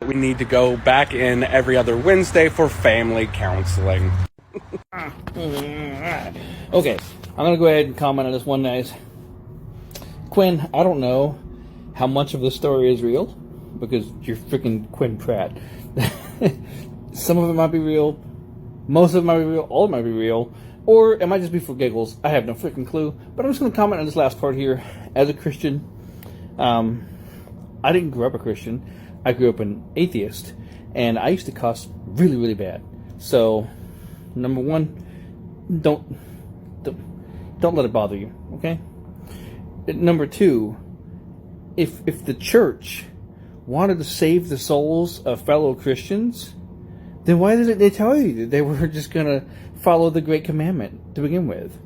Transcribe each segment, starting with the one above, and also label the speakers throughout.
Speaker 1: We need to go back in every other Wednesday for family counseling.
Speaker 2: Okay, I'm going to go ahead and comment on this one nice. Quinn, I don't know how much of the story is real, because you're freaking Quinn Pratt. Some of it might be real, most of it might be real, all of it might be real, or it might just be for giggles. I have no freaking clue, but I'm just going to comment on this last part here. As a Christian, I didn't grow up a Christian. I grew up an atheist, and I used to cuss really, really bad. So, number one, don't let it bother you, okay? Number two, if the church wanted to save the souls of fellow Christians, then why didn't they tell you that they were just going to follow the Great Commandment to begin with?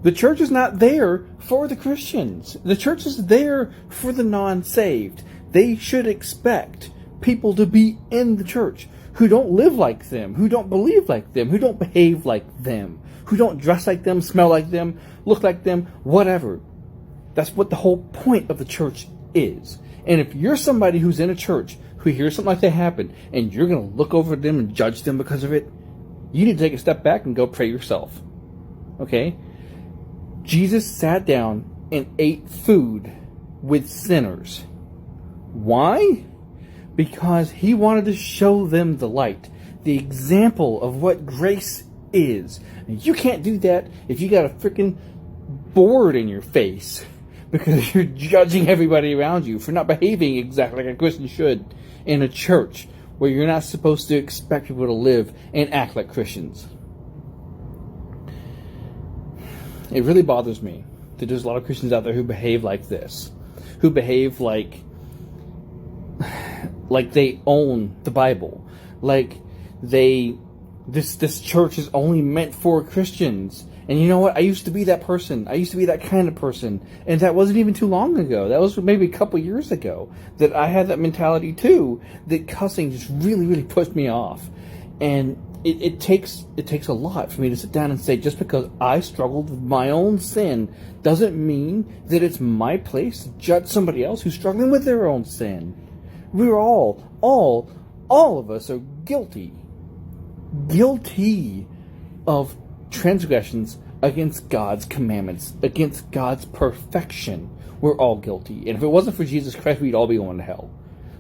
Speaker 2: The church is not there for the Christians. The church is there for the non-saved. They should expect people to be in the church who don't live like them, who don't believe like them, who don't behave like them, who don't dress like them, smell like them, look like them, whatever. That's what the whole point of the church is. And if you're somebody who's in a church who hears something like that happen, and you're going to look over them and judge them because of it, you need to take a step back and go pray yourself. Okay? Jesus sat down and ate food with sinners. Why? Because he wanted to show them the light, the example of what grace is. And you can't do that if you got a freaking board in your face because you're judging everybody around you for not behaving exactly like a Christian should in a church where you're not supposed to expect people to live and act like Christians. It really bothers me that there's a lot of Christians out there who behave like this, who behave like they own the Bible, like this church is only meant for Christians. And you know what? I used to be that person. I used to be that kind of person. And that wasn't even too long ago. That was maybe a couple years ago that I had that mentality too, that cussing just really, really pushed me off. And it takes a lot for me to sit down and say, just because I struggled with my own sin doesn't mean that it's my place to judge somebody else who's struggling with their own sin. We're all of us are guilty of transgressions against God's commandments, against God's perfection. We're all guilty. And if it wasn't for Jesus Christ, we'd all be going to hell.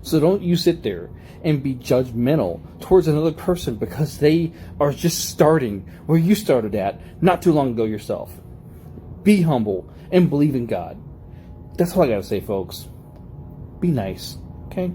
Speaker 2: So don't you sit there and be judgmental towards another person because they are just starting where you started at not too long ago yourself. Be humble and believe in God. That's all I gotta say, folks. Be nice, okay?